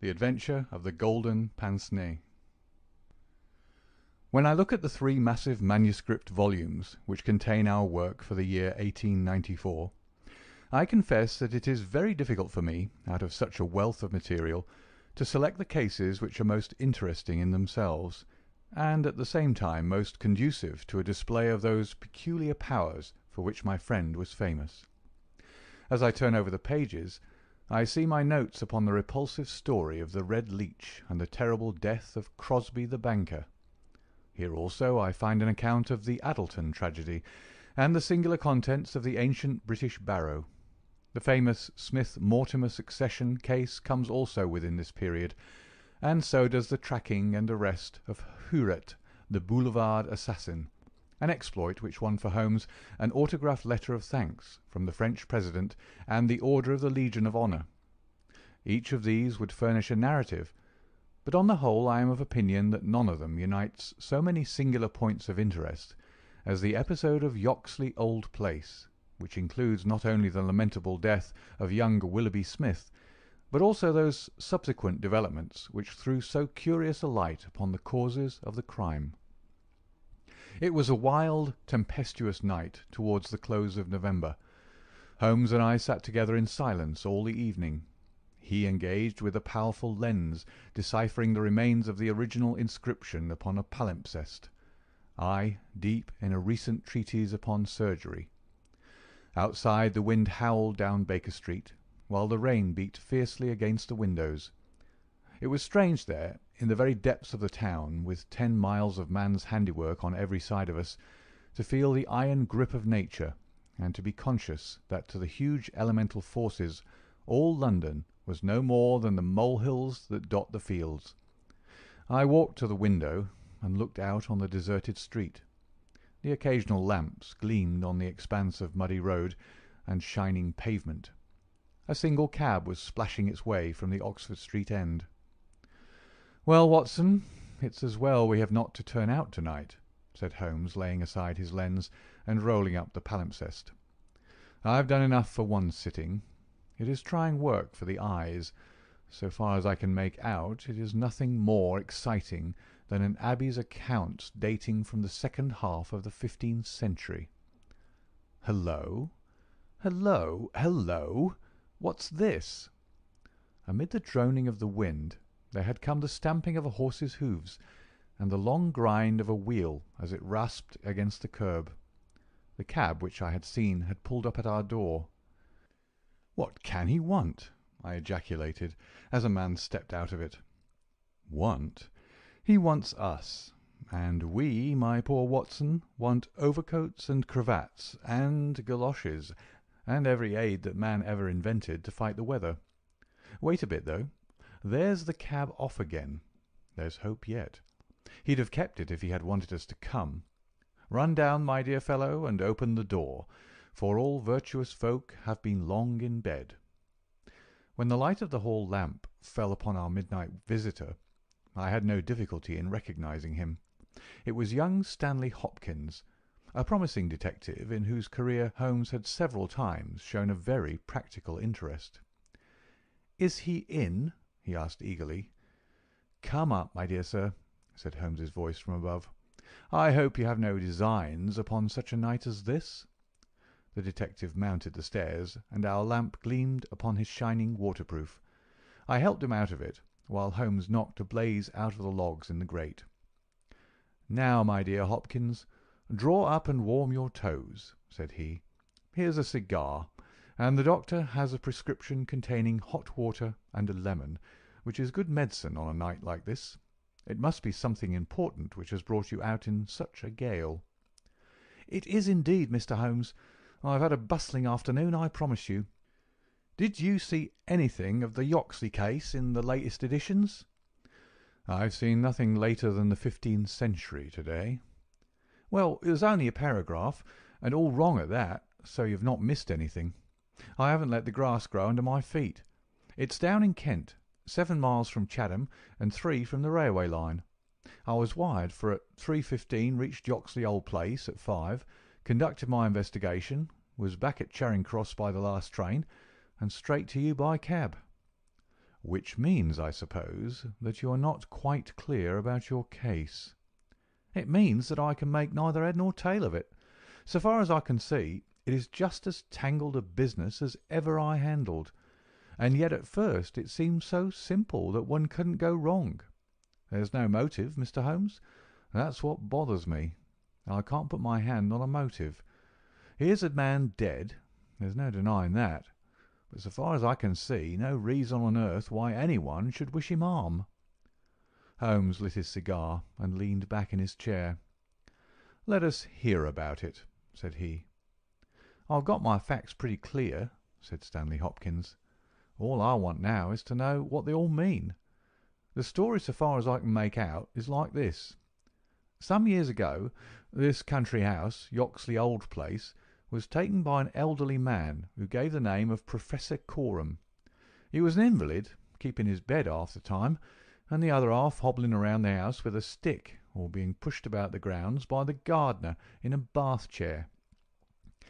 The Adventure of the Golden Pince-Nez. When I look at the 3 massive manuscript volumes which contain our work for the year 1894, I confess that it is very difficult for me, out of such a wealth of material, to select the cases which are most interesting in themselves, and at the same time most conducive to a display of those peculiar powers for which my friend was famous. As I turn over the pages, I see my notes upon the repulsive story of the Red Leech and the terrible death of Crosby the banker. Here also I find an account of the Addleton tragedy, and the singular contents of the ancient British barrow. The famous Smith-Mortimer succession case comes also within this period, and so does the tracking and arrest of Huret, the boulevard assassin, an exploit which won for Holmes an autograph letter of thanks from the French President and the Order of the Legion of Honour. Each of these would furnish a narrative, but on the whole I am of opinion that none of them unites so many singular points of interest as the episode of Yoxley Old Place, which includes not only the lamentable death of young Willoughby Smith, but also those subsequent developments which threw so curious a light upon the causes of the crime. It was a wild, tempestuous night towards the close of November. Holmes and I sat together in silence all the evening, he engaged with a powerful lens deciphering the remains of the original inscription upon a palimpsest, I deep in a recent treatise upon surgery. Outside the wind howled down Baker Street, while the rain beat fiercely against the windows. It was strange there, in the very depths of the town, with 10 miles of man's handiwork on every side of us, to feel the iron grip of nature, and to be conscious that to the huge elemental forces all London was no more than the molehills that dot the fields. I walked to the window and looked out on the deserted street. The occasional lamps gleamed on the expanse of muddy road and shining pavement. A single cab was splashing its way from the Oxford Street end. "Well, Watson, it's as well we have not to turn out tonight," said Holmes, laying aside his lens and rolling up the palimpsest. "I've done enough for one sitting. It is trying work for the eyes. So far as I can make out, it is nothing more exciting than an abbey's accounts dating from the second half of the 15th century. Hello! Hello! Hello! What's this?" Amid the droning of the wind there had come the stamping of a horse's hoofs and the long grind of a wheel as it rasped against the curb. The cab which I had seen had pulled up at our door. "What can he want?" I ejaculated, as a man stepped out of it. "Want? He wants us, and we, my poor Watson, want overcoats and cravats and galoshes and every aid that man ever invented to fight the weather. Wait a bit, though. There's the cab off again. There's hope yet. He'd have kept it if he had wanted us to come. Run down, my dear fellow, and open the door, for all virtuous folk have been long in bed." When the light of the hall lamp fell upon our midnight visitor, I had no difficulty in recognizing him. It was young Stanley Hopkins, a promising detective in whose career Holmes had several times shown a very practical interest. "Is he in?" he asked eagerly. "Come up, my dear sir," said Holmes's voice from above. "I hope you have no designs upon such a night as this?" The detective mounted the stairs, and our lamp gleamed upon his shining waterproof. I helped him out of it, while Holmes knocked a blaze out of the logs in the grate. "Now, my dear Hopkins, draw up and warm your toes," said he. "Here's a cigar, and the doctor has a prescription containing hot water and a lemon, which is good medicine on a night like this. It must be something important which has brought you out in such a gale." "It is indeed, Mr. Holmes. I've had a bustling afternoon, I promise you. Did you see anything of the Yoxley case in the latest editions?" "I've seen nothing later than the 15th century to-day." "Well, it was only a paragraph, and all wrong at that, so you've not missed anything. I haven't let the grass grow under my feet. It's down in Kent, 7 miles from Chatham and 3 from the railway line. I was wired for at 3:15, reached Yoxley Old Place at 5, conducted my investigation, was back at Charing Cross by the last train, and straight to you by cab." "Which means, I suppose, that you are not quite clear about your case." "It means that I can make neither head nor tail of it. So far as I can see, it is just as tangled a business as ever I handled. And yet at first it seemed so simple that one couldn't go wrong. There's no motive, Mr. Holmes. That's what bothers me. I can't put my hand on a motive. Here's a man dead. There's no denying that. But so far as I can see, no reason on earth why anyone should wish him harm." Holmes lit his cigar and leaned back in his chair. "Let us hear about it," said he. "I've got my facts pretty clear," said Stanley Hopkins. "All I want now is to know what they all mean. The story, so far as I can make out, is like this. Some years ago, this country house, Yoxley Old Place, was taken by an elderly man who gave the name of Professor Coram. He was an invalid, keeping his bed half the time, and the other half hobbling around the house with a stick, or being pushed about the grounds by the gardener in a bath chair.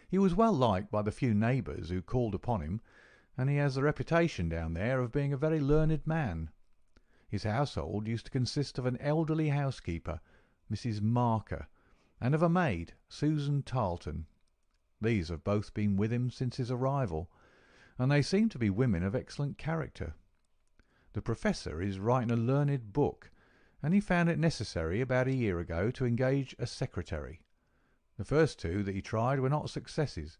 He was well liked by the few neighbours who called upon him, and he has the reputation down there of being a very learned man. His household used to consist of an elderly housekeeper, Mrs. Marker, and of a maid, Susan Tarleton. These have both been with him since his arrival, and they seem to be women of excellent character. The Professor is writing a learned book, and he found it necessary about a year ago to engage a secretary. The first two that he tried were not successes,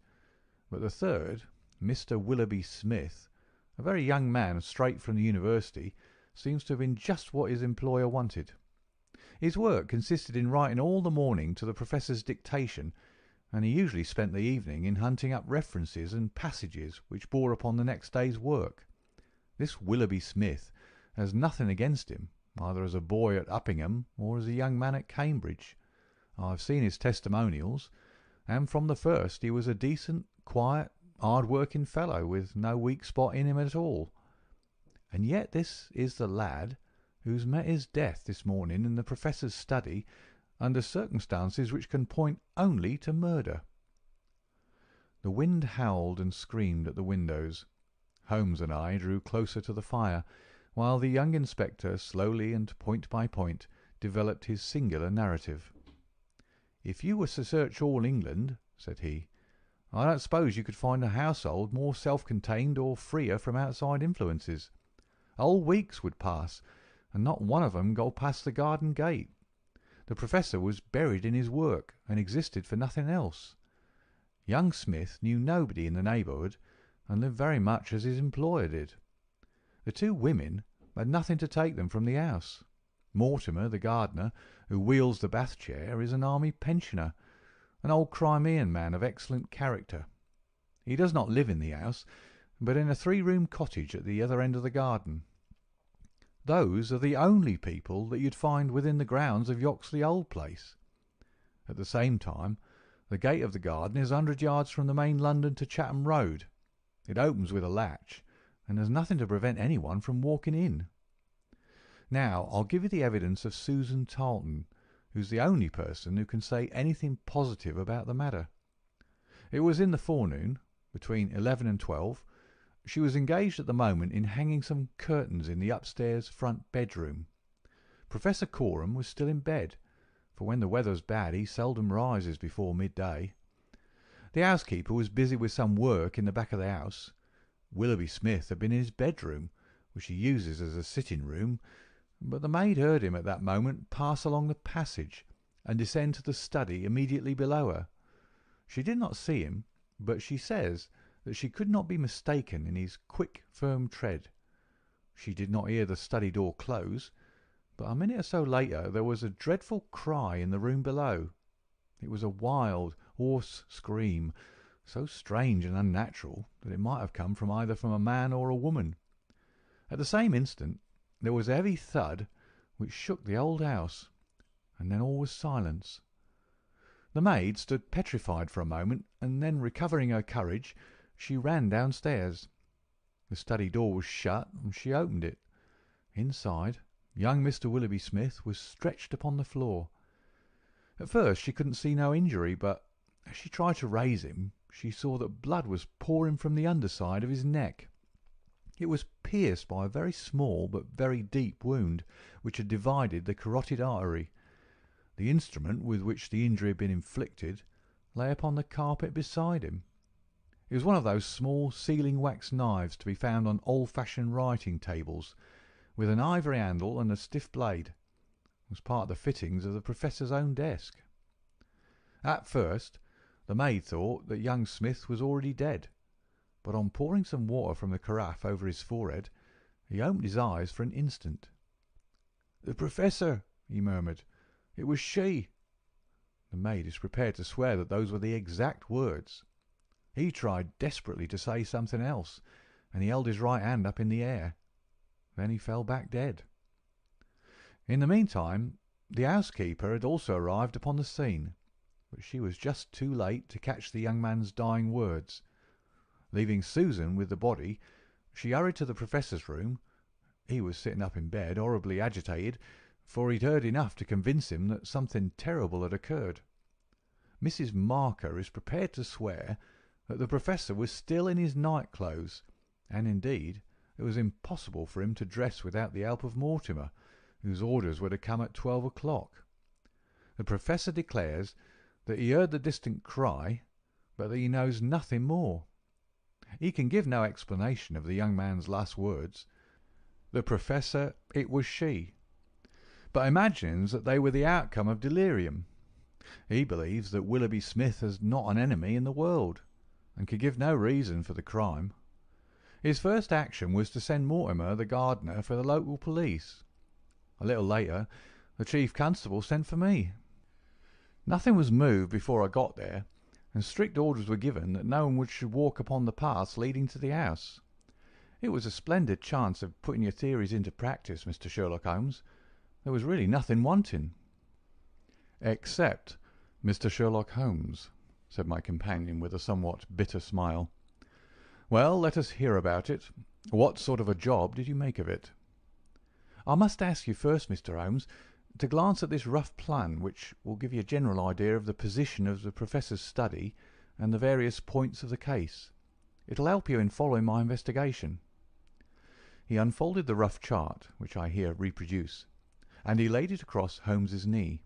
but the third, Mr. Willoughby Smith, a very young man straight from the university, seems to have been just what his employer wanted. His work consisted in writing all the morning to the Professor's dictation, and he usually spent the evening in hunting up references and passages which bore upon the next day's work. This Willoughby Smith has nothing against him, either as a boy at Uppingham or as a young man at Cambridge. I've seen his testimonials, and from the first he was a decent, quiet, hard-working fellow with no weak spot in him at all. And yet this is the lad who's met his death this morning in the Professor's study under circumstances which can point only to murder." The wind howled and screamed at the windows. Holmes and I drew closer to the fire, while the young inspector slowly and point by point developed his singular narrative. "If you were to search all England," said he, "I don't suppose you could find a household more self-contained or freer from outside influences. Whole weeks would pass, and not one of 'em go past the garden gate. The Professor was buried in his work, and existed for nothing else. Young Smith knew nobody in the neighbourhood, and lived very much as his employer did. The two women had nothing to take them from the house. Mortimer, the gardener, who wheels the bath chair, is an army pensioner, an old Crimean man of excellent character. He does not live in the house, but in a 3-room cottage at the other end of the garden. Those are the only people that you'd find within the grounds of Yoxley Old Place. At the same time, the gate of the garden is 100 yards from the main London to Chatham Road. It opens with a latch, and there's nothing to prevent anyone from walking in. Now, I'll give you the evidence of Susan Tarleton, who's the only person who can say anything positive about the matter. It was in the forenoon, between 11 and 12. She was engaged at the moment in hanging some curtains in the upstairs front bedroom. Professor Coram was still in bed, for when the weather's bad he seldom rises before midday. The housekeeper was busy with some work in the back of the house. Willoughby Smith had been in his bedroom, which he uses as a sitting-room, but the maid heard him at that moment pass along the passage and descend to the study immediately below her. She did not see him, but she says that she could not be mistaken in his quick, firm tread. She did not hear the study door close, but a minute or so later there was a dreadful cry in the room below. It was a wild, hoarse scream, so strange and unnatural that it might have come from either a man or a woman. At the same instant there was a heavy thud which shook the old house, and then all was silence. The maid stood petrified for a moment, and then, recovering her courage, she ran downstairs. The study door was shut, and she opened it. Inside, young Mr. Willoughby Smith was stretched upon the floor. At first she couldn't see no injury, but as she tried to raise him, she saw that blood was pouring from the underside of his neck. It was pierced by a very small but very deep wound, which had divided the carotid artery. The instrument with which the injury had been inflicted lay upon the carpet beside him. It was one of those small sealing-wax knives to be found on old-fashioned writing tables, with an ivory handle and a stiff blade. It was part of the fittings of the Professor's own desk. At first, the maid thought that young Smith was already dead, but on pouring some water from the carafe over his forehead, he opened his eyes for an instant. "The Professor," he murmured. "It was she." The maid is prepared to swear that those were the exact words. He tried desperately to say something else, and he held his right hand up in the air. Then he fell back dead. In the meantime, the housekeeper had also arrived upon the scene, but she was just too late to catch the young man's dying words. Leaving Susan with the body, she hurried to the Professor's room. He was sitting up in bed, horribly agitated, for he'd heard enough to convince him that something terrible had occurred. Mrs. Marker is prepared to swear that the Professor was still in his night clothes, and indeed it was impossible for him to dress without the help of Mortimer, whose orders were to come at 12 o'clock. The Professor declares that he heard the distant cry, but that he knows nothing more. He can give no explanation of the young man's last words. The Professor, "It was she," but imagines that they were the outcome of delirium. He believes that Willoughby Smith has not an enemy in the world, and can give no reason for the crime. His first action was to send Mortimer, the gardener, for the local police. A little later, the chief constable sent for me. Nothing was moved before I got there, and strict orders were given that no one should walk upon the paths leading to the house. It was a splendid chance of putting your theories into practice, Mr. Sherlock Holmes. There was really nothing wanting. "Except Mr. Sherlock Holmes," said my companion with a somewhat bitter smile. "Well, let us hear about it. What sort of a job did you make of it?" "I must ask you first, Mr. Holmes, to glance at this rough plan, which will give you a general idea of the position of the Professor's study and the various points of the case. It'll help you in following my investigation." He unfolded the rough chart, which I here reproduce, and he laid it across Holmes's knee.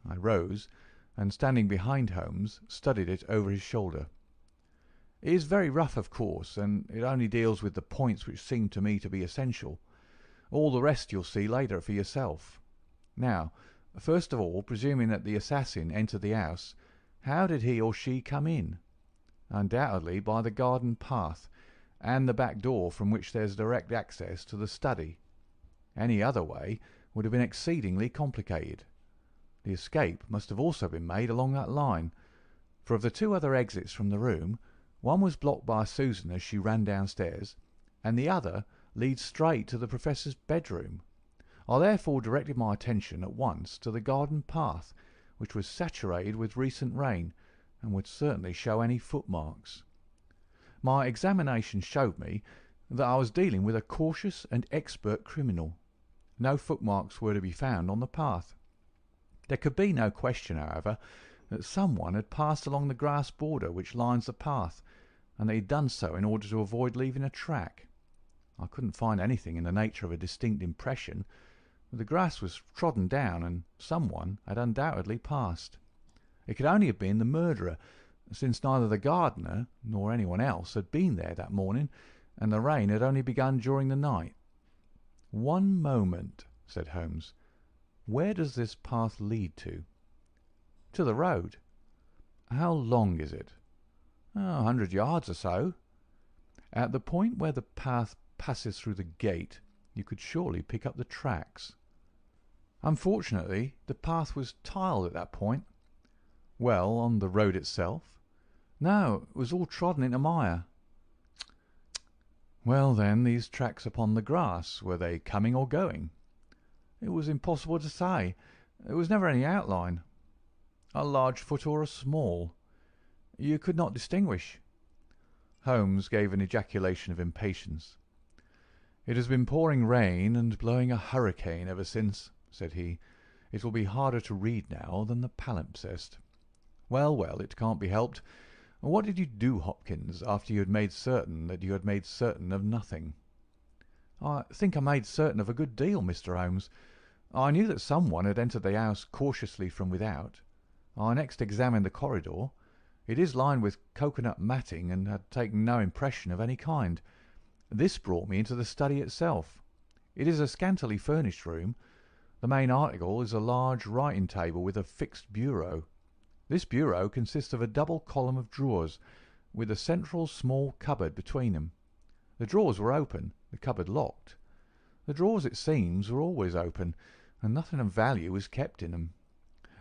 I rose, and standing behind Holmes, studied it over his shoulder. It is very rough, of course, and it only deals with the points which seem to me to be essential. All the rest you'll see later for yourself. Now, first of all, presuming that the assassin entered the house, how did he or she come in? Undoubtedly by the garden path, and the back door from which there's direct access to the study. Any other way would have been exceedingly complicated. The escape must have also been made along that line, for of the two other exits from the room, one was blocked by Susan as she ran downstairs, and the other leads straight to the Professor's bedroom. I therefore directed my attention at once to the garden path, which was saturated with recent rain, and would certainly show any footmarks. My examination showed me that I was dealing with a cautious and expert criminal. No footmarks were to be found on the path. There could be no question, however, that someone had passed along the grass border which lines the path, and that he had done so in order to avoid leaving a track. I couldn't find anything in the nature of a distinct impression. The grass was trodden down, and someone had undoubtedly passed. It could only have been the murderer, since neither the gardener nor anyone else had been there that morning, and the rain had only begun during the night. "One moment," said Holmes. "Where does this path lead to?" "To the road." "How long is it?" "100 yards or so." "At the point where the path passes through the gate, you could surely pick up the tracks." "Unfortunately, the path was tiled at that point." "Well, on the road itself?" "No, it was all trodden into mire." "Well, then, these tracks upon the grass, were they coming or going?" "It was impossible to say. There was never any outline." "A large foot or a small?" "You could not distinguish." Holmes gave an ejaculation of impatience. "It has been pouring rain and blowing a hurricane ever since," said he. "It will be harder to read now than the palimpsest. Well, well, it can't be helped. What did you do, Hopkins, after you had made certain that you had made certain of nothing?" I think I made certain of a good deal, Mr. Holmes. I knew that someone had entered the house cautiously from without. I next examined the corridor. It is lined with cocoanut matting and had taken no impression of any kind. This brought me into the study itself. It is a scantily furnished room. The main article is a large writing table with a fixed bureau. This bureau consists of a double column of drawers, with a central small cupboard between them. The drawers were open, the cupboard locked. The drawers, it seems, were always open, and nothing of value was kept in them.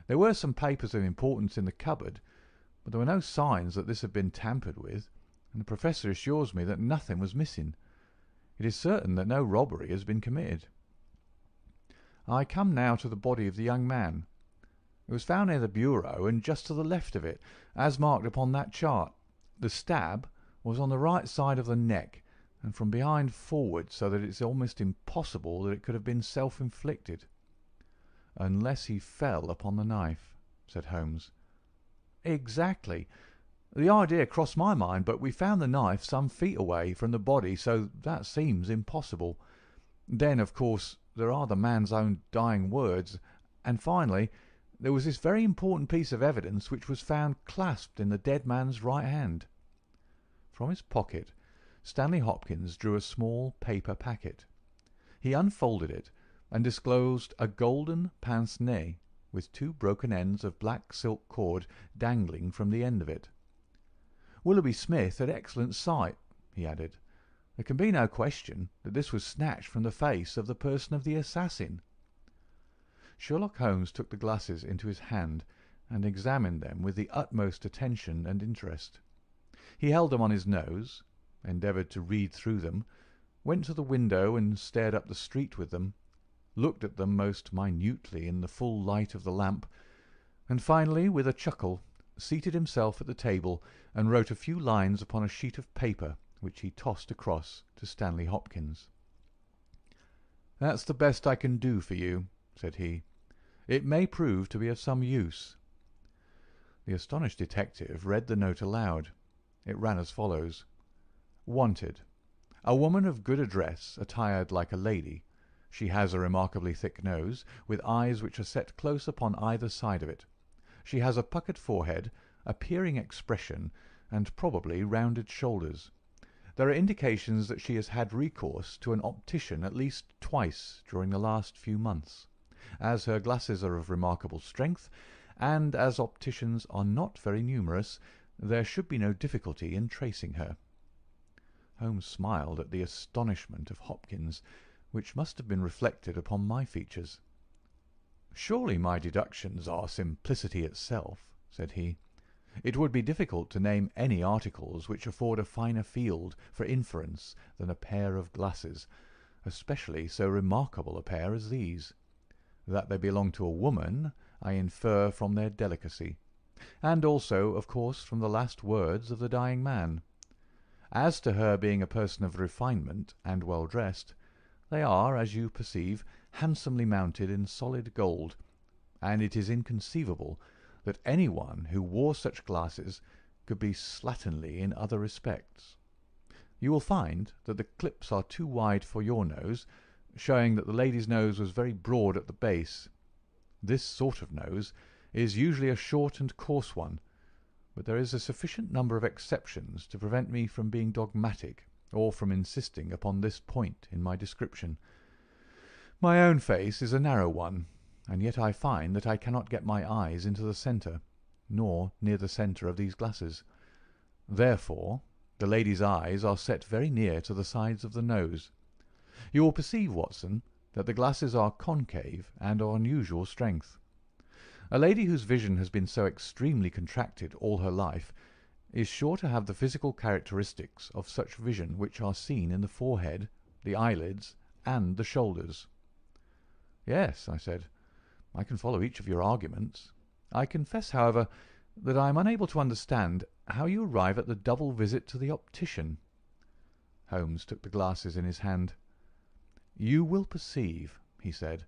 There were some papers of importance in the cupboard, but there were no signs that this had been tampered with, and the professor assures me that nothing was missing. It is certain that no robbery has been committed. I come now to the body of the young man. It was found near the bureau and just to the left of it, as marked upon that chart. The stab was on the right side of the neck, and from behind forward, so that it is almost impossible that it could have been self-inflicted. "Unless he fell upon the knife," said Holmes. "Exactly. The idea crossed my mind, but we found the knife some feet away from the body, so that seems impossible. Then, of course, there are the man's own dying words, and finally, there was this very important piece of evidence which was found clasped in the dead man's right hand." From his pocket, Stanley Hopkins drew a small paper packet. He unfolded it and disclosed a golden pince-nez with 2 broken ends of black silk cord dangling from the end of it. "Willoughby Smith had excellent sight," he added. "There can be no question that this was snatched from the face of the person of the assassin." Sherlock Holmes took the glasses into his hand and examined them with the utmost attention and interest. He held them on his nose, endeavoured to read through them, went to the window and stared up the street with them, looked at them most minutely in the full light of the lamp, and finally, with a chuckle, seated himself at the table and wrote a few lines upon a sheet of paper which he tossed across to Stanley Hopkins. "That's the best I can do for you," said he. "It may prove to be of some use." The astonished detective read the note aloud. It ran as follows: "Wanted. A woman of good address, attired like a lady. She has a remarkably thick nose, with eyes which are set close upon either side of it. She has a puckered forehead, a peering expression, and probably rounded shoulders. There are indications that she has had recourse to an optician at least twice during the last few months. As her glasses are of remarkable strength, and as opticians are not very numerous, there should be no difficulty in tracing her." Holmes smiled at the astonishment of Hopkins, which must have been reflected upon my features. "Surely my deductions are simplicity itself," said he. "It would be difficult to name any articles which afford a finer field for inference than a pair of glasses, especially so remarkable a pair as these. That they belong to a woman I infer from their delicacy, and also, of course, from the last words of the dying man. As to her being a person of refinement and well dressed, they are, as you perceive, handsomely mounted in solid gold, and it is inconceivable that anyone who wore such glasses could be slatternly in other respects. You will find that the clips are too wide for your nose, showing that the lady's nose was very broad at the base. This sort of nose is usually a short and coarse one, but there is a sufficient number of exceptions to prevent me from being dogmatic or from insisting upon this point in my description. My own face is a narrow one, and yet I find that I cannot get my eyes into the centre, nor near the centre of these glasses. Therefore, the lady's eyes are set very near to the sides of the nose. You will perceive, Watson, that the glasses are concave and of unusual strength. A lady whose vision has been so extremely contracted all her life is sure to have the physical characteristics of such vision which are seen in the forehead, the eyelids, and the shoulders." "Yes," I said, "I can follow each of your arguments. I confess, however, that I am unable to understand how you arrive at the double visit to the optician." Holmes took the glasses in his hand. "You will perceive," he said,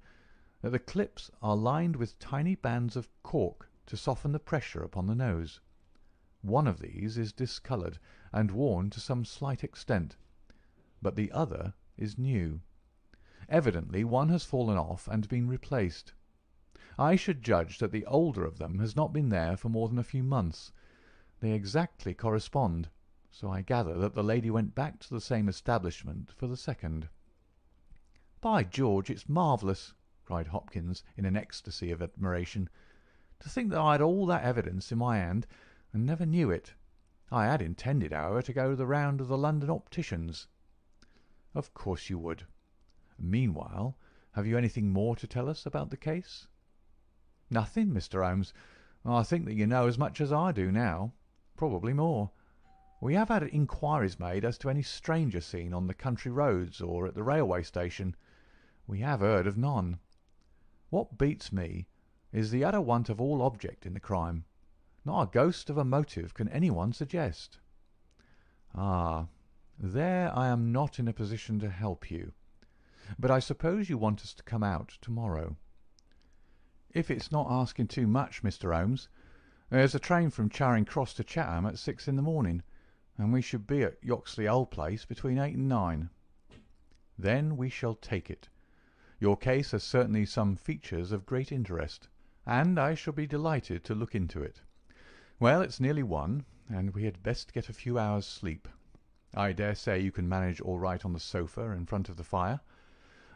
"that the clips are lined with tiny bands of cork to soften the pressure upon the nose. One of these is discoloured and worn to some slight extent, but the other is new. Evidently one has fallen off and been replaced. I should judge that the older of them has not been there for more than a few months. They exactly correspond, so I gather that the lady went back to the same establishment for the second." "By George, it's marvellous!" cried Hopkins in an ecstasy of admiration. "To think that I had all that evidence in my hand and never knew it. I had intended, however, to go the round of the London opticians." "Of course you would. Meanwhile, have you anything more to tell us about the case?" "Nothing, Mr. Holmes. I think that you know as much as I do now, probably more. We have had inquiries made as to any stranger seen on the country roads or at the railway station. We have heard of none. What beats me is the utter want of all object in the crime. Not a ghost of a motive can anyone suggest." "Ah, there I am not in a position to help you. But I suppose you want us to come out tomorrow." "If it's not asking too much, Mr. Holmes. There's a train from Charing Cross to Chatham at 6 in the morning, and we should be at Yoxley Old Place between 8 and 9. "Then we shall take it. Your case has certainly some features of great interest, and I shall be delighted to look into it. Well, it's nearly 1, and we had best get a few hours' sleep. I dare say you can manage all right on the sofa in front of the fire.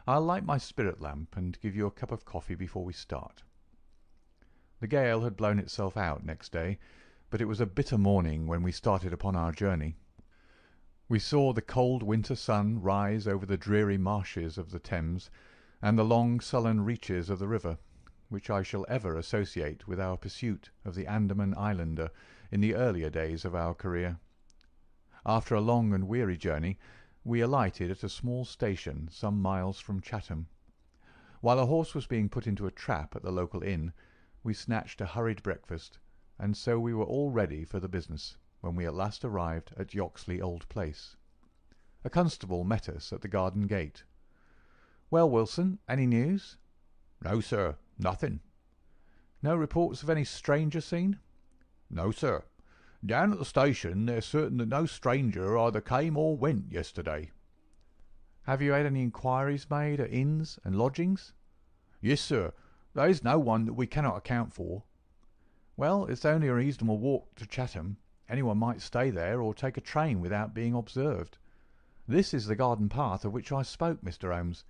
I'll light my spirit lamp and give you a cup of coffee before we start." The gale had blown itself out next day, but it was a bitter morning when we started upon our journey. We saw the cold winter sun rise over the dreary marshes of the Thames and the long sullen reaches of the river, which I shall ever associate with our pursuit of the Andaman Islander in the earlier days of our career. After a long and weary journey, we alighted at a small station some miles from Chatham. While a horse was being put into a trap at the local inn, we snatched a hurried breakfast, and so we were all ready for the business when we at last arrived at Yoxley Old Place. A constable met us at the garden gate. "Well, Wilson, any news?" "No, sir, nothing." "No reports of any stranger seen?" "No, sir. Down at the station they're certain that no stranger either came or went yesterday." "Have you had any inquiries made at inns and lodgings?" "Yes, sir. There is no one that we cannot account for." "Well, it's only a reasonable walk to Chatham. Anyone might stay there or take a train without being observed. This is the garden path of which I spoke, Mr. Holmes.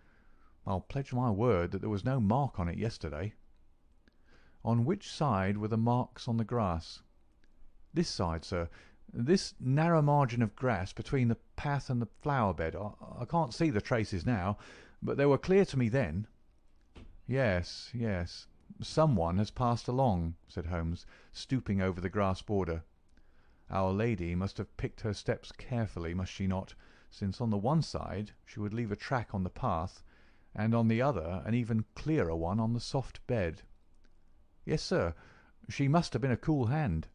I'll pledge my word that there was no mark on it yesterday." "On which side were the marks on the grass?" "This side, sir. This narrow margin of grass between the path and the flower bed. I can't see the traces now, but they were clear to me then." "Yes, yes. Someone has passed along," said Holmes, stooping over the grass border. "Our lady must have picked her steps carefully, must she not, since on the one side she would leave a track on the path, and on the other an even clearer one on the soft bed." "Yes, sir. She must have been a cool hand."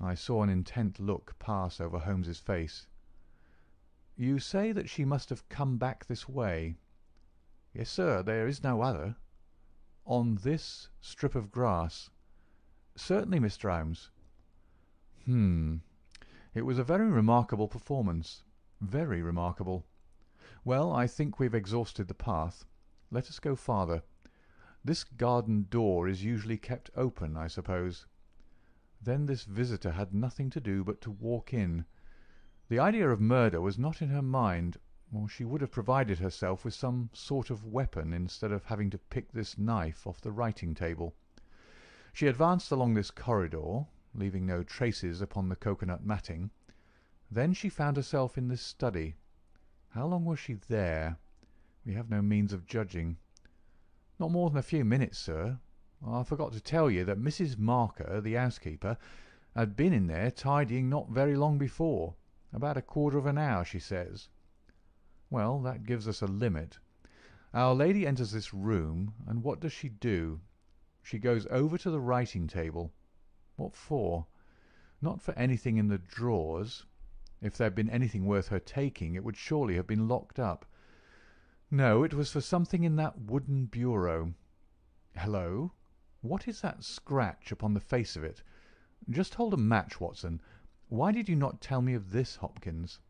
I saw an intent look pass over Holmes's face. "You say that she must have come back this way?" "Yes, sir. There is no other." "On this strip of grass?" "Certainly, Mr. Holmes." It was a very remarkable performance. Very remarkable. Well, I think we've exhausted the path. Let us go farther. This garden door is usually kept open, I suppose. Then this visitor had nothing to do but to walk in. The idea of murder was not in her mind, or she would have provided herself with some sort of weapon instead of having to pick this knife off the writing table. She advanced along this corridor, leaving no traces upon the coconut matting. Then she found herself in this study. How long was she there? We have no means of judging. "Not more than a few minutes, sir. I forgot to tell you that Mrs. Marker, the housekeeper, had been in there tidying not very long before. About a quarter of an hour, she says." "Well, that gives us a limit. Our lady enters this room, and what does she do? She goes over to the writing table. What for? Not for anything in the drawers. If there had been anything worth her taking, it would surely have been locked up. No, it was for something in that wooden bureau. Hello! What is that scratch upon the face of it? Just hold a match, Watson. Why did you not tell me of this, Hopkins?"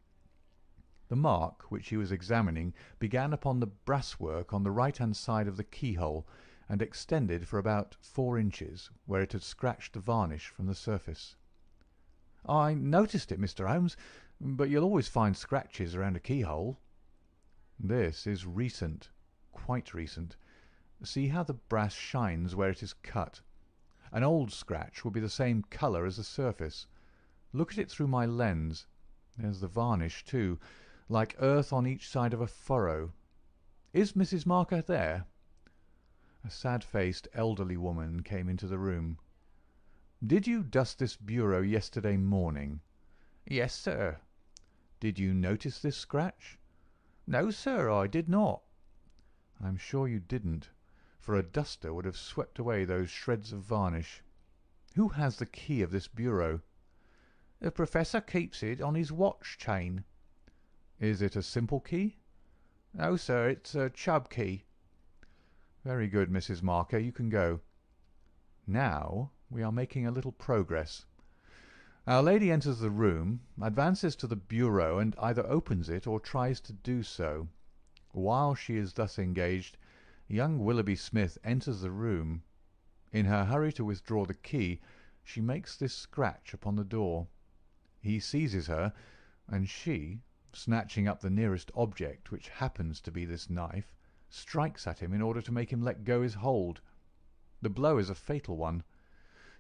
The mark which he was examining began upon the brasswork on the right-hand side of the keyhole, and extended for about 4 inches, where it had scratched the varnish from the surface. "I noticed it, Mr. Holmes, but you'll always find scratches around a keyhole." "This is recent, quite recent. See how the brass shines where it is cut. An old scratch would be the same colour as the surface. Look at it through my lens. There's the varnish, too, like earth on each side of a furrow. Is Mrs. Marker there?" A sad-faced elderly woman came into the room. "Did you dust this bureau yesterday morning?" "Yes, sir." "Did you notice this scratch?" "No, sir, I did not." "I'm sure you didn't, for a duster would have swept away those shreds of varnish. Who has the key of this bureau?" "The Professor keeps it on his watch chain." "Is it a simple key?" "No, sir, it's a Chubb key." "Very good, Mrs. Marker, you can go. Now we are making a little progress. Our lady enters the room, advances to the bureau, and either opens it or tries to do so. While she is thus engaged, young Willoughby Smith enters the room. In her hurry to withdraw the key, she makes this scratch upon the door. He seizes her, and she, snatching up the nearest object, which happens to be this knife, strikes at him in order to make him let go his hold. The blow is a fatal one.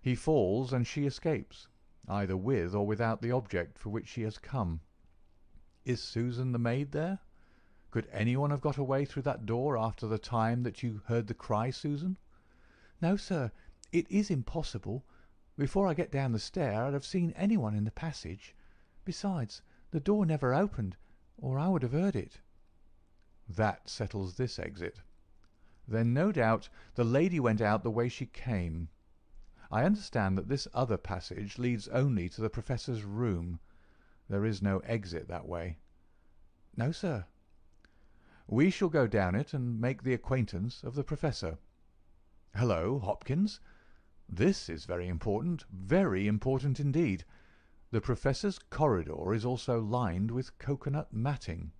He falls, and she escapes, either with or without the object for which she has come. Is Susan the maid there? Could anyone have got away through that door after the time that you heard the cry, Susan?" "No, sir, it is impossible. Before I get down the stair I'd have seen anyone in the passage. Besides, the door never opened, or I would have heard it." "That settles this exit. Then no doubt the lady went out the way she came. I understand that this other passage leads only to the Professor's room. There is no exit that way." "No, sir." "We shall go down it and make the acquaintance of the Professor. Hello, Hopkins! This is very important indeed. The Professor's corridor is also lined with cocoanut matting."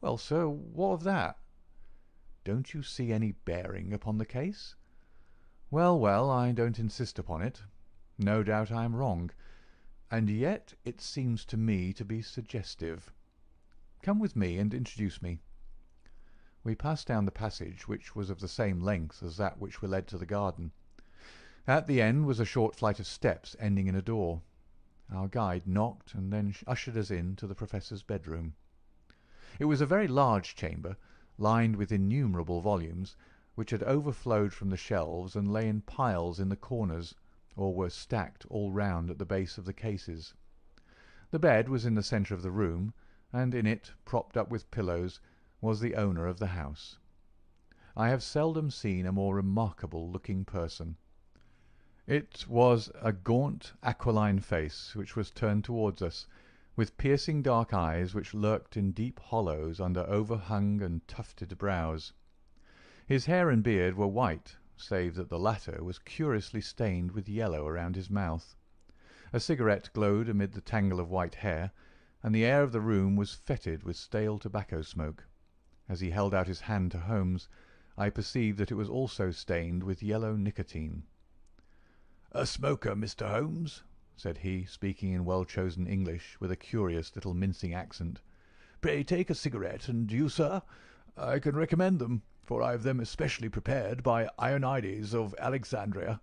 "Well, sir, what of that?" "Don't you see any bearing upon the case? Well, well, I don't insist upon it. No doubt I am wrong, and yet it seems to me to be suggestive. Come with me and introduce me." We passed down the passage, which was of the same length as that which led to the garden. At the end was a short flight of steps ending in a door. Our guide knocked and then ushered us in to the Professor's bedroom. It was a very large chamber, lined with innumerable volumes, which had overflowed from the shelves and lay in piles in the corners, or were stacked all round at the base of the cases. The bed was in the centre of the room, and in it, propped up with pillows, was the owner of the house. I have seldom seen a more remarkable-looking person. It was a gaunt, aquiline face which was turned towards us, with piercing dark eyes which lurked in deep hollows under overhung and tufted brows. His hair and beard were white, save that the latter was curiously stained with yellow around his mouth. A cigarette glowed amid the tangle of white hair, and the air of the room was fetid with stale tobacco smoke. As he held out his hand to Holmes, I perceived that it was also stained with yellow nicotine. "A smoker, Mr. Holmes?" said he, speaking in well-chosen English, with a curious little mincing accent. "Pray take a cigarette, and you, sir? I can recommend them, for I have them especially prepared by Ionides of Alexandria.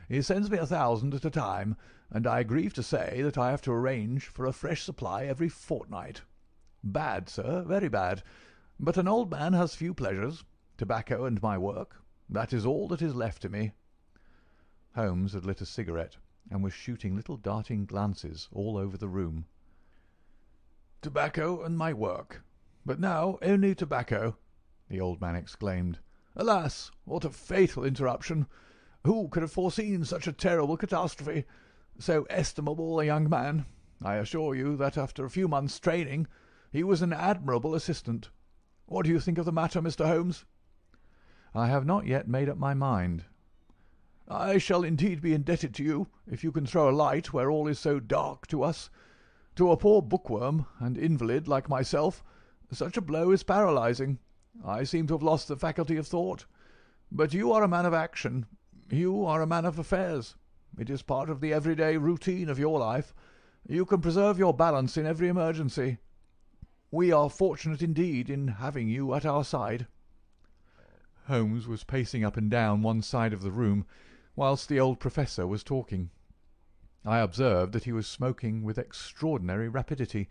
He sends me 1,000 at a time, and I grieve to say that I have to arrange for a fresh supply every fortnight. Bad, sir, very bad, but an old man has few pleasures. Tobacco and my work, that is all that is left to me." Holmes had lit a cigarette, and was shooting little darting glances all over the room. "Tobacco and my work, but now only tobacco," the old man exclaimed. "Alas, what a fatal interruption! Who could have foreseen such a terrible catastrophe? So estimable a young man! I assure you that after a few months' training he was an admirable assistant. What do you think of the matter, Mr. Holmes?" "I have not yet made up my mind." "I shall indeed be indebted to you if you can throw a light where all is so dark to us. To a poor bookworm and invalid like myself, such a blow is paralyzing. I seem to have lost the faculty of thought. But you are a man of action. You are a man of affairs. It is part of the everyday routine of your life. You can preserve your balance in every emergency. We are fortunate indeed in having you at our side." Holmes was pacing up and down one side of the room whilst the old professor was talking. I observed that he was smoking with extraordinary rapidity.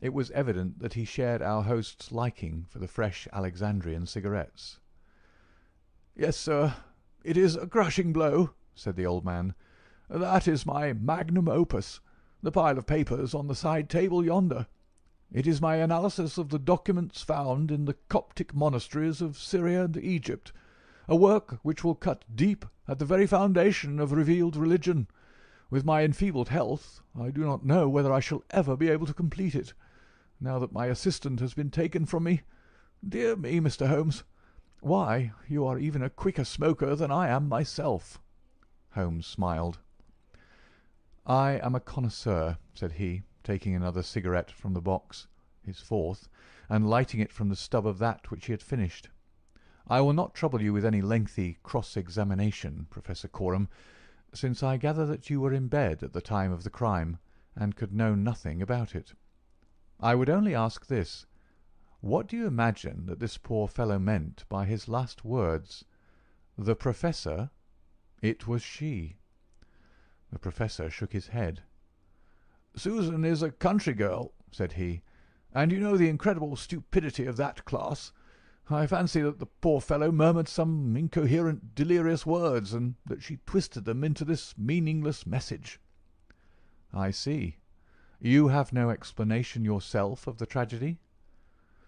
It was evident that he shared our host's liking for the fresh Alexandrian cigarettes. "Yes, sir, it is a crushing blow," said the old man. "That is my magnum opus, the pile of papers on the side table yonder. It is my analysis of the documents found in the Coptic monasteries of Syria and Egypt, a work which will cut deep at the very foundation of revealed religion. With my enfeebled health, I do not know whether I shall ever be able to complete it, now that my assistant has been taken from me. Dear me, Mr. Holmes! Why, you are even a quicker smoker than I am myself." Holmes smiled. "I am a connoisseur," said he, taking another cigarette from the box, his fourth, and lighting it from the stub of that which he had finished. "I will not trouble you with any lengthy cross-examination, Professor Coram, since I gather that you were in bed at the time of the crime, and could know nothing about it. I would only ask this. What do you imagine that this poor fellow meant by his last words? The Professor? It was she." The Professor shook his head. "Susan is a country girl," said he, "and you know the incredible stupidity of that class. I fancy that the poor fellow murmured some incoherent, delirious words, and that she twisted them into this meaningless message." "I see. You have no explanation yourself of the tragedy?"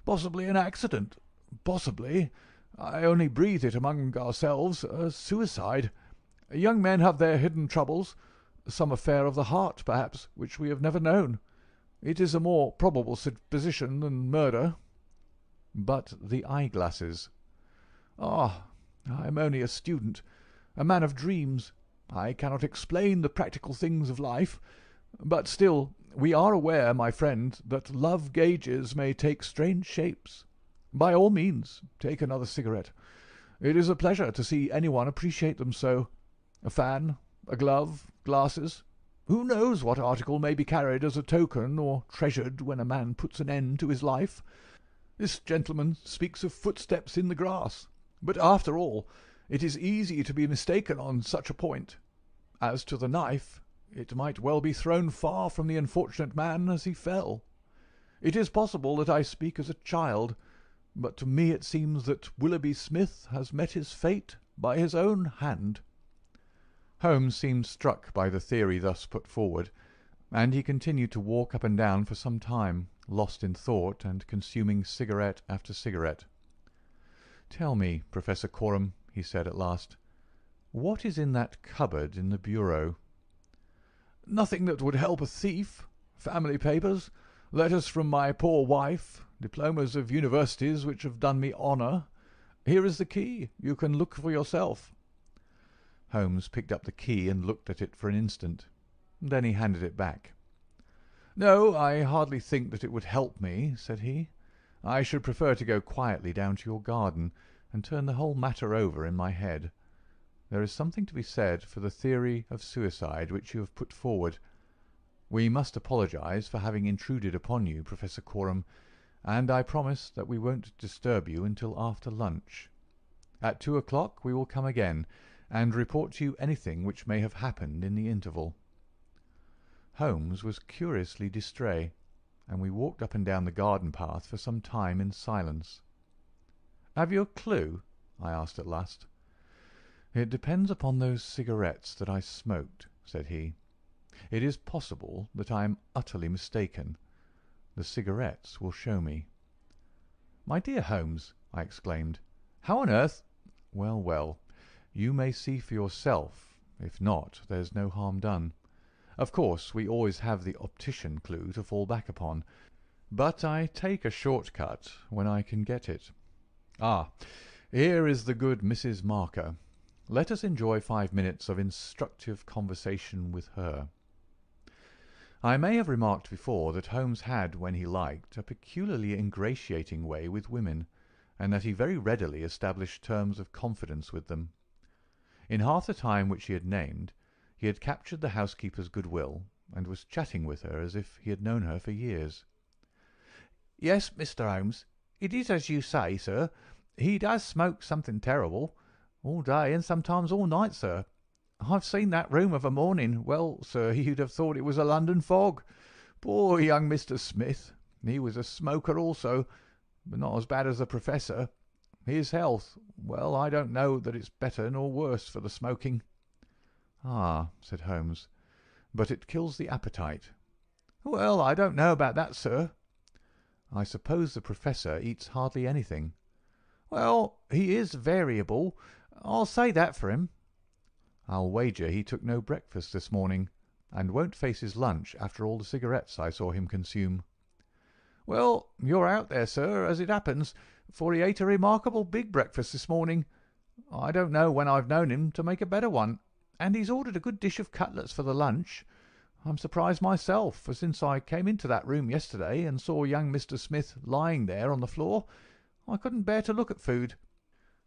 "Possibly an accident. Possibly, I only breathe it among ourselves, a suicide. Young men have their hidden troubles. Some affair of the heart, perhaps, which we have never known. It is a more probable supposition than murder." "But the eyeglasses?" "Ah, I am only a student, a man of dreams. I cannot explain the practical things of life. But still, we are aware, my friend, that love gauges may take strange shapes. By all means, take another cigarette. It is a pleasure to see anyone appreciate them so. A fan, a glove, glasses. Who knows what article may be carried as a token or treasured when a man puts an end to his life? This gentleman speaks of footsteps in the grass, but after all, it is easy to be mistaken on such a point. As to the knife, it might well be thrown far from the unfortunate man as he fell. It is possible that I speak as a child, but to me it seems that Willoughby Smith has met his fate by his own hand." Holmes seemed struck by the theory thus put forward, and he continued to walk up and down for some time, lost in thought and consuming cigarette after cigarette. "Tell me, Professor Coram," he said at last, "what is in that cupboard in the bureau?" "Nothing that would help a thief. Family papers, letters from my poor wife, diplomas of universities which have done me honour. Here is the key. You can look for yourself." Holmes picked up the key and looked at it for an instant. Then he handed it back. "No, I hardly think that it would help me," said he. "I should prefer to go quietly down to your garden and turn the whole matter over in my head. There is something to be said for the theory of suicide which you have put forward. We must apologize for having intruded upon you, Professor Coram, and I promise that we won't disturb you until after lunch. At 2 o'clock we will come again and report to you anything which may have happened in the interval." Holmes was curiously distrait, and we walked up and down the garden path for some time in silence. "Have you a clue?" I asked at last. "It depends upon those cigarettes that I smoked," said he. "It is possible that I am utterly mistaken. The cigarettes will show me." "My dear Holmes," I exclaimed, "how on earth—" "Well, well, you may see for yourself. If not, there's no harm done. Of course, we always have the optician clue to fall back upon, but I take a short cut when I can get it. Ah, here is the good Mrs. Marker. Let us enjoy 5 minutes of instructive conversation with her." I may have remarked before that Holmes had, when he liked, a peculiarly ingratiating way with women, and that he very readily established terms of confidence with them. In half the time which he had named, he had captured the housekeeper's goodwill, and was chatting with her as if he had known her for years. "Yes, Mr. Holmes, it is as you say, sir. He does smoke something terrible. All day and sometimes all night, sir. I've seen that room of a morning. Well, sir, you'd have thought it was a London fog. Poor young Mr. Smith. He was a smoker also, but not as bad as the Professor. His health, well, I don't know that it's better nor worse for the smoking." "Ah," said Holmes, "but it kills the appetite." "Well, I don't know about that, sir." "I suppose the Professor eats hardly anything." "Well, he is variable. I'll say that for him." "I'll wager he took no breakfast this morning, and won't face his lunch after all the cigarettes I saw him consume." "Well, you're out there, sir, as it happens, for he ate a remarkable big breakfast this morning. I don't know when I've known him to make a better one, and he's ordered a good dish of cutlets for the lunch. I'm surprised myself, for since I came into that room yesterday and saw young Mr. Smith lying there on the floor, I couldn't bear to look at food.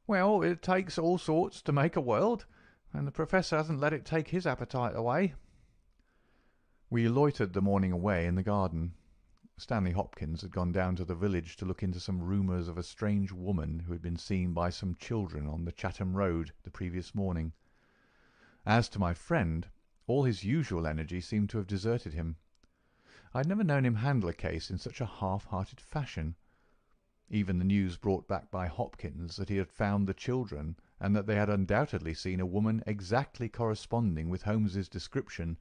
Well, it takes all sorts to make a world, and the Professor hasn't let it take his appetite away." We loitered the morning away in the garden. Stanley Hopkins had gone down to the village to look into some rumours of a strange woman who had been seen by some children on the Chatham Road the previous morning. As to my friend, all his usual energy seemed to have deserted him. I had never known him handle a case in such a half-hearted fashion. Even the news brought back by Hopkins that he had found the children, and that they had undoubtedly seen a woman exactly corresponding with Holmes's description,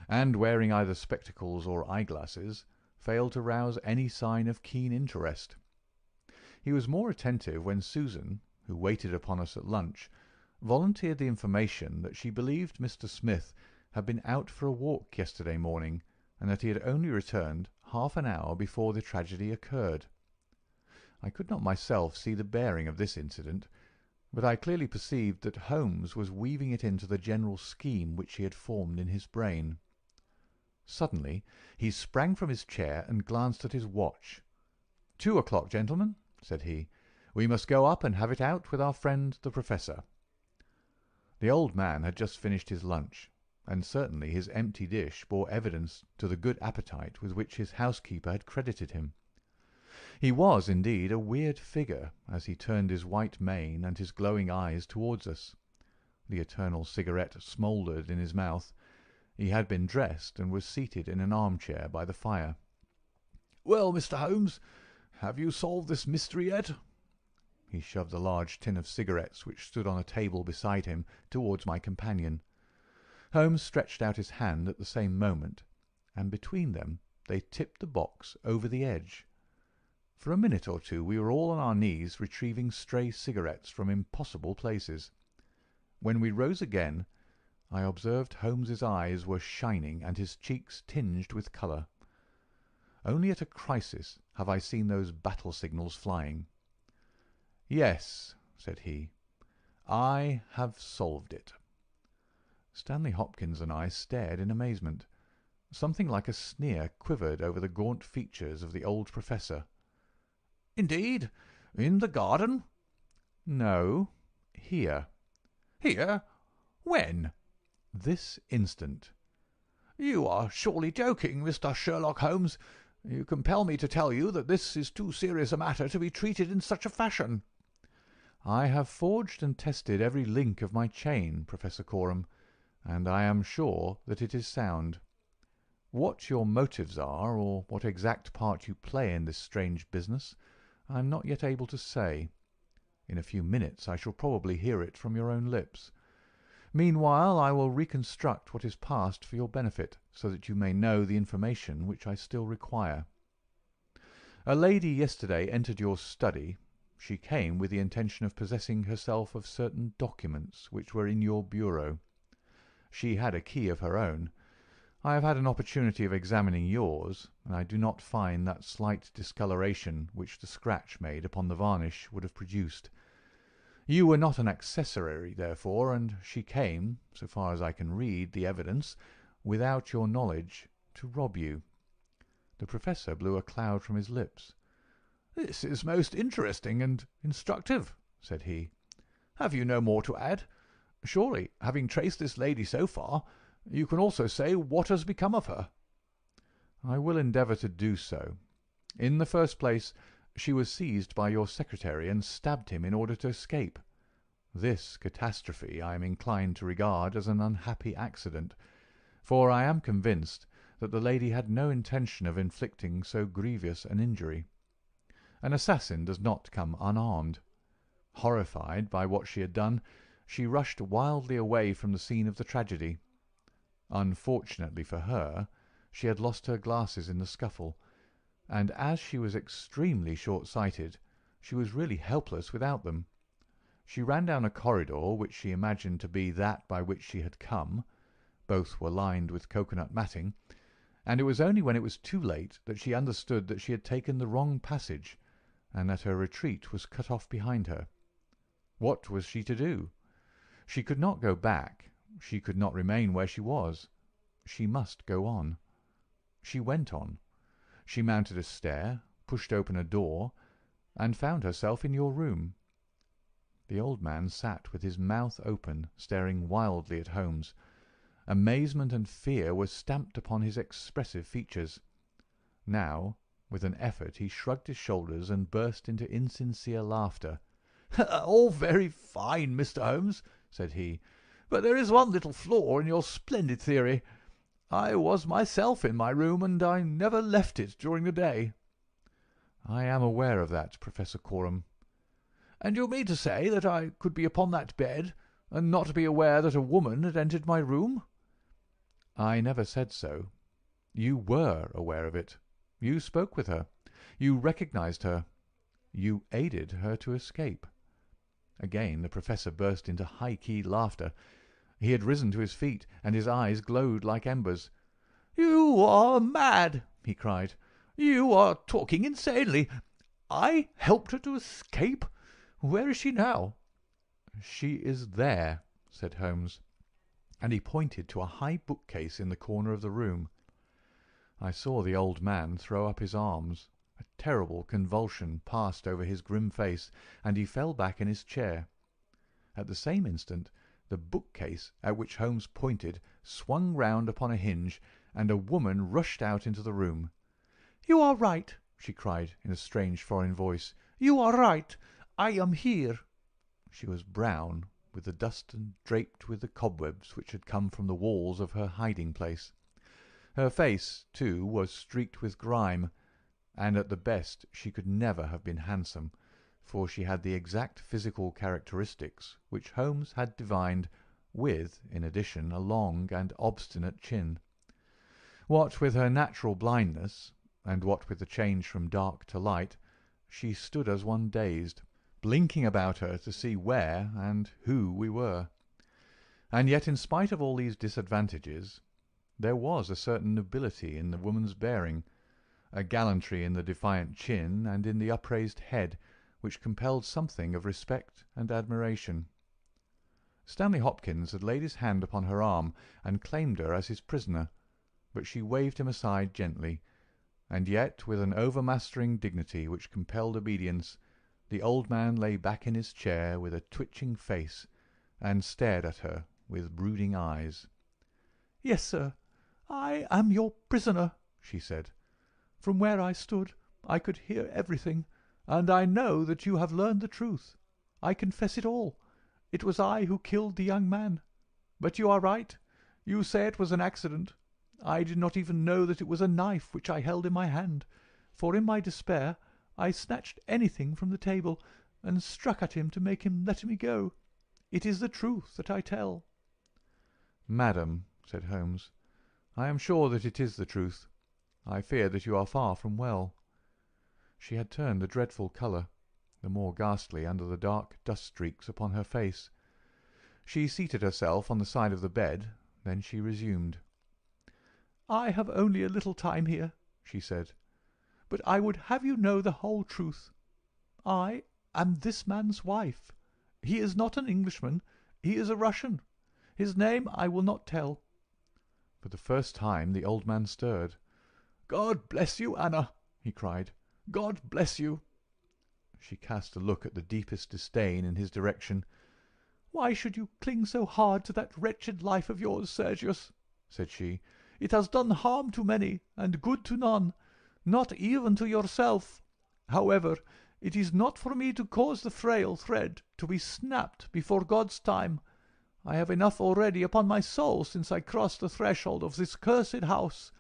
and wearing either spectacles or eyeglasses, failed to rouse any sign of keen interest. He was more attentive when Susan, who waited upon us at lunch, volunteered the information that she believed Mr. Smith had been out for a walk yesterday morning, and that he had only returned half an hour before the tragedy occurred. I could not myself see the bearing of this incident, but I clearly perceived that Holmes was weaving it into the general scheme which he had formed in his brain. Suddenly he sprang from his chair and glanced at his watch. 2 o'clock, gentlemen," said he. "We must go up and have it out with our friend the Professor." The old man had just finished his lunch, and certainly his empty dish bore evidence to the good appetite with which his housekeeper had credited him. He was, indeed, a weird figure as he turned his white mane and his glowing eyes towards us. The eternal cigarette smouldered in his mouth. He had been dressed and was seated in an armchair by the fire. "Well, Mr. Holmes, have you solved this mystery yet?" He shoved a large tin of cigarettes which stood on a table beside him towards my companion. Holmes stretched out his hand at the same moment, and between them they tipped the box over the edge. For a minute or two we were all on our knees retrieving stray cigarettes from impossible places. When we rose again, I observed Holmes's eyes were shining and his cheeks tinged with colour. Only at a crisis have I seen those battle signals flying. "Yes," said he, "I have solved it." Stanley Hopkins and I stared in amazement. Something like a sneer quivered over the gaunt features of the old Professor. "Indeed? In the garden?" "No, here." "Here? When?" "This instant." "You are surely joking, Mr. Sherlock Holmes. You compel me to tell you that this is too serious a matter to be treated in such a fashion." "I have forged and tested every link of my chain, Professor Coram, and I am sure that it is sound. What your motives are, or what exact part you play in this strange business, I am not yet able to say. In a few minutes I shall probably hear it from your own lips. Meanwhile I will reconstruct what is past for your benefit, so that you may know the information which I still require. A lady yesterday entered your study. She came with the intention of possessing herself of certain documents which were in your bureau. She had a key of her own. I have had an opportunity of examining yours, and I do not find that slight discoloration which the scratch made upon the varnish would have produced. You were not an accessory, therefore, and she came, so far as I can read the evidence, without your knowledge, to rob you." The Professor blew a cloud from his lips. "This is most interesting and instructive," said he. "Have you no more to add? Surely, having traced this lady so far, you can also say what has become of her." "I will endeavour to do so. In the first place, she was seized by your secretary and stabbed him in order to escape. This catastrophe I am inclined to regard as an unhappy accident, for I am convinced that the lady had no intention of inflicting so grievous an injury. An assassin does not come unarmed. Horrified by what she had done, she rushed wildly away from the scene of the tragedy. Unfortunately for her, she had lost her glasses in the scuffle, and as she was extremely short-sighted, she was really helpless without them. She ran down a corridor which she imagined to be that by which she had come. Both were lined with cocoanut matting, and it was only when it was too late that she understood that she had taken the wrong passage, and that her retreat was cut off behind her. What was she to do? She could not go back. She could not remain where she was. She must go on. She went on. She mounted a stair, pushed open a door, and found herself in your room. The old man sat with his mouth open, staring wildly at Holmes. Amazement and fear were stamped upon his expressive features. Now, with an effort, he shrugged his shoulders and burst into insincere laughter. "All very fine, Mr. Holmes," said he, "but there is one little flaw in your splendid theory. I was myself in my room, and I never left it during the day." "I am aware of that, Professor Coram." "And you mean to say that I could be upon that bed, and not be aware that a woman had entered my room?" "I never said so. You were aware of it. You spoke with her. You recognized her. You aided her to escape." Again the Professor burst into high-keyed laughter. He had risen to his feet, and his eyes glowed like embers. "You are mad!" he cried. "You are talking insanely. I helped her to escape! Where is she now?" "She is there," said Holmes, and he pointed to a high bookcase in the corner of the room. I saw the old man throw up his arms. A terrible convulsion passed over his grim face, and he fell back in his chair. At the same instant the bookcase at which Holmes pointed swung round upon a hinge, and a woman rushed out into the room. "You are right," she cried in a strange foreign voice. "You are right. I am here." She was brown with the dust and draped with the cobwebs which had come from the walls of her hiding-place. Her face, too, was streaked with grime, and at the best she could never have been handsome, for she had the exact physical characteristics which Holmes had divined, with, in addition, a long and obstinate chin. What with her natural blindness, and what with the change from dark to light, she stood as one dazed, blinking about her to see where and who we were. And yet, in spite of all these disadvantages, there was a certain nobility in the woman's bearing, a gallantry in the defiant chin and in the upraised head, which compelled something of respect and admiration. Stanley Hopkins had laid his hand upon her arm and claimed her as his prisoner, but she waved him aside gently, and yet with an overmastering dignity which compelled obedience. The old man lay back in his chair with a twitching face, and stared at her with brooding eyes. "Yes, sir, I am your prisoner," she said. "From where I stood I could hear everything, and I know that you have learned the truth. I confess it all. It was I who killed the young man. But you are right. You say it was an accident. I did not even know that it was a knife which I held in my hand, for in my despair I snatched anything from the table and struck at him to make him let me go. It is the truth that I tell." "Madam," said Holmes, "I am sure that it is the truth. I fear that you are far from well." She had turned a dreadful colour, the more ghastly under the dark dust streaks upon her face. She seated herself on the side of the bed, then she resumed. "I have only a little time here," she said, "but I would have you know the whole truth. I am this man's wife. He is not an Englishman. He is a Russian. His name I will not tell. For the first time the old man stirred. "God bless you, Anna!" he cried. "God bless you!" She cast a look at the deepest disdain in his direction. "Why should you cling so hard to that wretched life of yours, Sergius?" said she. "It has done harm to many, and good to none, not even to yourself. However, it is not for me to cause the frail thread to be snapped before God's time. I have enough already upon my soul since I crossed the threshold of this cursed house.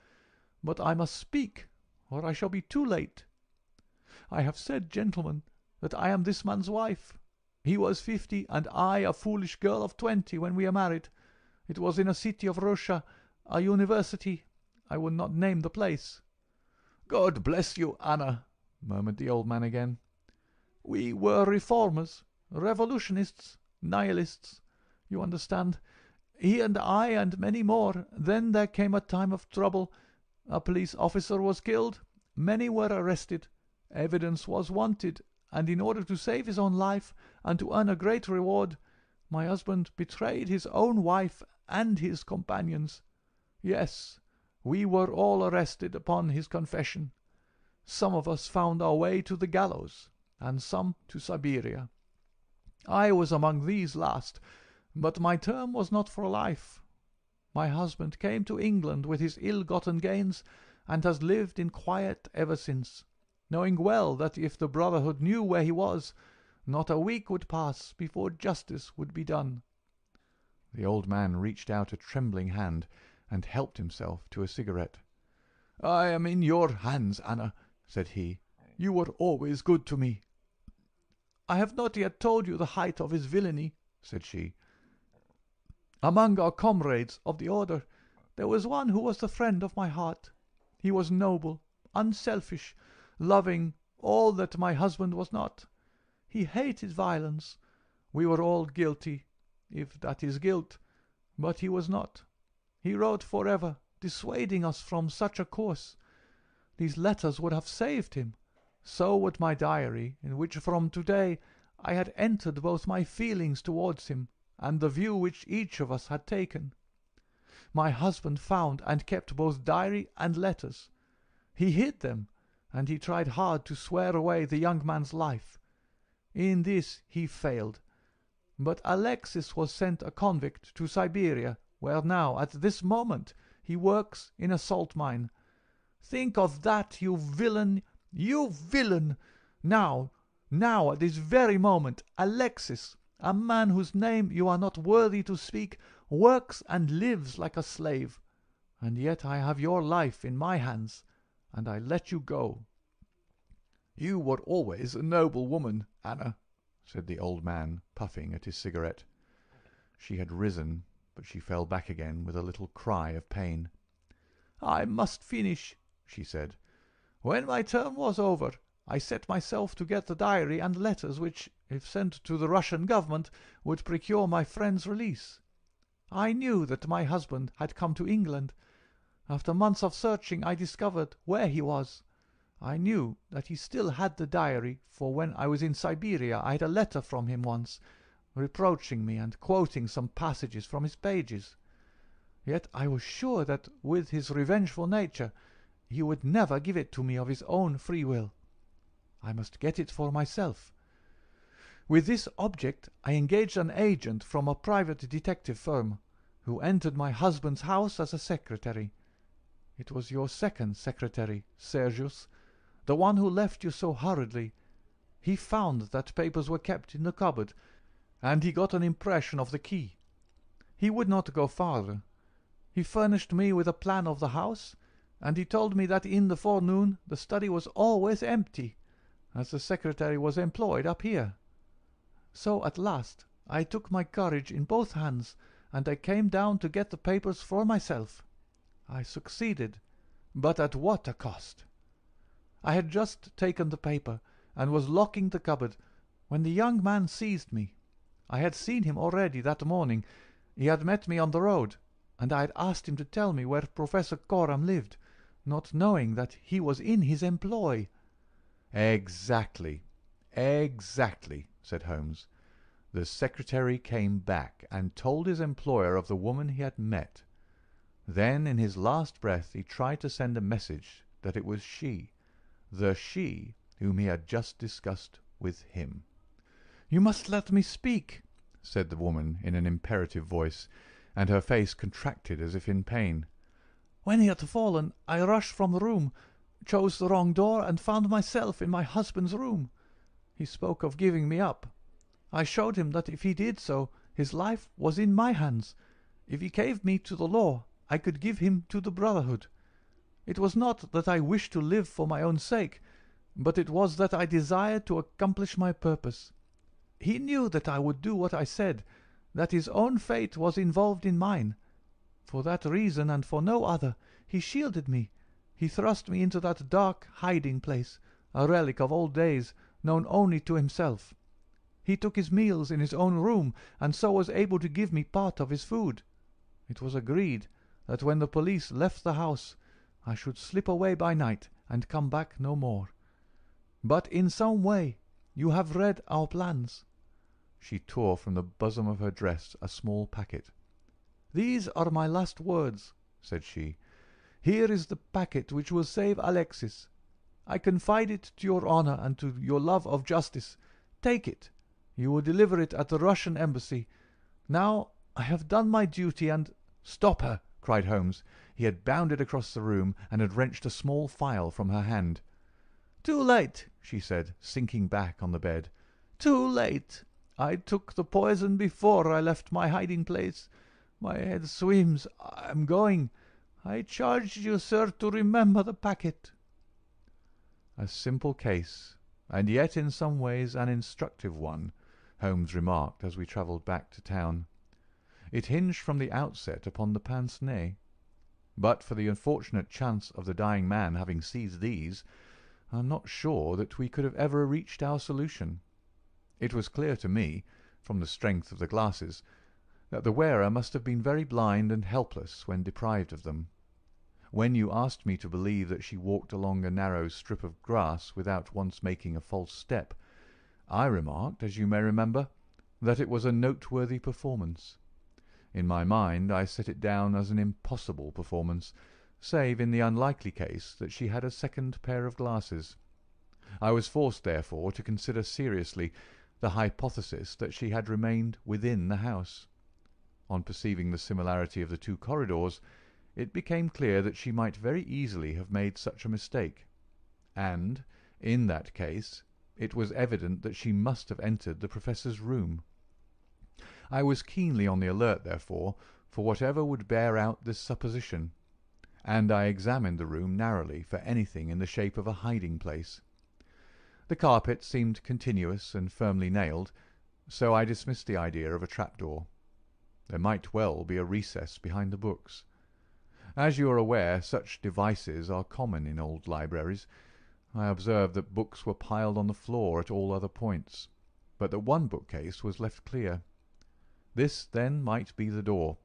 But I must speak, or I shall be too late. I have said, gentlemen, that I am this man's wife. He was 50, and I a foolish girl of 20 when we are married. It was in a city of Russia, a university. I will not name the place." "God bless you, Anna," murmured the old man again. "We were reformers, revolutionists, nihilists. You understand. He and I and many more. Then there came a time of trouble. A police officer was killed. Many were arrested. Evidence was wanted, and in order to save his own life and to earn a great reward, my husband betrayed his own wife and his companions. Yes, we were all arrested upon his confession. Some of us found our way to the gallows, and some to Siberia. I was among these last, but my term was not for life. My husband came to England with his ill-gotten gains, and has lived in quiet ever since, knowing well that if the Brotherhood knew where he was, not a week would pass before justice would be done." The old man reached out a trembling hand and helped himself to a cigarette. "I am in your hands, Anna," said he. "You were always good to me." "I have not yet told you the height of his villainy," said she. "Among our comrades of the order there was one who was the friend of my heart. He was noble, unselfish, loving, all that my husband was not. He hated violence. We were all guilty, if that is guilt, but he was not. He wrote forever, dissuading us from such a course. These letters would have saved him. So would my diary, in which from today I had entered both my feelings towards him and the view which each of us had taken. My husband found and kept both diary and letters. He hid them, and he tried hard to swear away the young man's life. In this he failed. But Alexis was sent a convict to Siberia, where now, at this moment, he works in a salt mine. Think of that, you villain, you villain! Now, at this very moment, Alexis, a man whose name you are not worthy to speak, works and lives like a slave. And yet I have your life in my hands, and I let you go." "You were always a noble woman, Anna," said the old man, puffing at his cigarette. She had risen, but she fell back again with a little cry of pain. "I must finish," she said. "When my term was over, I set myself to get the diary and letters which, if sent to the Russian government, would procure my friend's release. I knew that my husband had come to England. After months of searching I discovered where he was. I knew that he still had the diary, for when I was in Siberia I had a letter from him once, reproaching me and quoting some passages from his pages. Yet I was sure that, with his revengeful nature, he would never give it to me of his own free will. I must get it for myself. With this object I engaged an agent from a private detective firm, who entered my husband's house as a secretary. It was your second secretary, Sergius, the one who left you so hurriedly. He found that papers were kept in the cupboard, and he got an impression of the key. He would not go farther. He furnished me with a plan of the house, and he told me that in the forenoon the study was always empty, as the secretary was employed up here. So at last I took my courage in both hands, and I came down to get the papers for myself. I succeeded, but at what a cost! I had just taken the paper, and was locking the cupboard, when the young man seized me. I had seen him already that morning. He had met me on the road, and I had asked him to tell me where Professor Coram lived, not knowing that he was in his employ. Exactly, said Holmes. The secretary came back and told his employer of the woman he had met. Then in his last breath he tried to send a message that it was she, the she whom he had just discussed with him. "You must let me speak," said the woman in an imperative voice, and her face contracted as if in pain. "When he had fallen, I rushed from the room, chose the wrong door, and found myself in my husband's room. He spoke of giving me up. I showed him that if he did so, his life was in my hands. If he gave me to the law, I could give him to the brotherhood. It was not that I wished to live for my own sake, but it was that I desired to accomplish my purpose. He knew that I would do what I said, that his own fate was involved in mine. For that reason, and for no other, he shielded me. He thrust me into that dark hiding place, a relic of old days, known only to himself. He took his meals in his own room, and so was able to give me part of his food. It was agreed that when the police left the house, I should slip away by night and come back no more. But in some way you have read our plans." She tore from the bosom of her dress a small packet. "These are my last words," said she. "Here is the packet which will save Alexis. I confide it to your honor and to your love of justice. Take it. You will deliver it at the Russian embassy. Now I have done my duty and—" "Stop her!" cried Holmes. He had bounded across the room and had wrenched a small phial from her hand. "Too late," she said, sinking back on the bed. "Too late. I took the poison before I left my hiding place. My head swims. I am going. I charge you, sir, to remember the packet." A simple case, and yet in some ways an instructive one, Holmes remarked as we travelled back to town. It hinged from the outset upon the Pince-Nez. But for the unfortunate chance of the dying man having seized these, I am not sure that we could have ever reached our solution. It was clear to me, from the strength of the glasses, that the wearer must have been very blind and helpless when deprived of them. When you asked me to believe that she walked along a narrow strip of grass without once making a false step, I remarked, as you may remember, that it was a noteworthy performance. In my mind I set it down as an impossible performance, save in the unlikely case that she had a second pair of glasses. I was forced, therefore, to consider seriously the hypothesis that she had remained within the house. On perceiving the similarity of the two corridors, it became clear that she might very easily have made such a mistake, and, in that case, it was evident that she must have entered the Professor's room. I was keenly on the alert, therefore, for whatever would bear out this supposition, and I examined the room narrowly for anything in the shape of a hiding-place. The carpet seemed continuous and firmly nailed, so I dismissed the idea of a trapdoor. There might well be a recess behind the books. As you are aware, such devices are common in old libraries. I observed that books were piled on the floor at all other points, but that one bookcase was left clear. This, then, might be the door.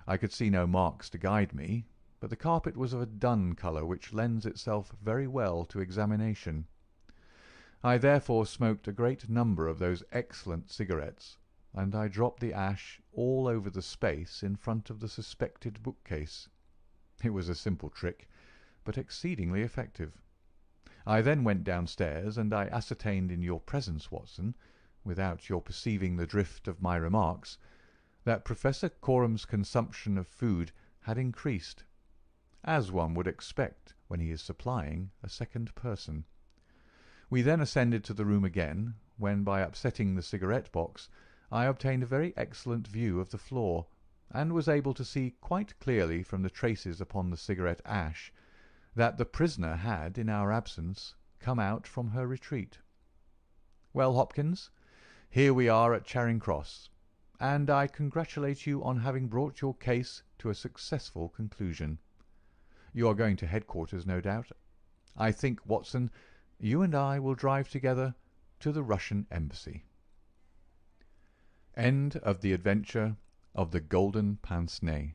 I could see no marks to guide me, but the carpet was of a dun colour which lends itself very well to examination. I therefore smoked a great number of those excellent cigarettes, and I dropped the ash all over the space in front of the suspected bookcase. It was a simple trick, but exceedingly effective. I then went downstairs, and I ascertained in your presence, Watson, without your perceiving the drift of my remarks, that Professor Corum's consumption of food had increased, as one would expect when he is supplying a second person. We then ascended to the room again, when by upsetting the cigarette-box I obtained a very excellent view of the floor, and was able to see quite clearly from the traces upon the cigarette ash that the prisoner had, in our absence, come out from her retreat. Well, Hopkins, here we are at Charing Cross, and I congratulate you on having brought your case to a successful conclusion. You are going to headquarters, no doubt. I think, Watson, you and I will drive together to the Russian embassy. End of the adventure of the Golden Pince-Nez.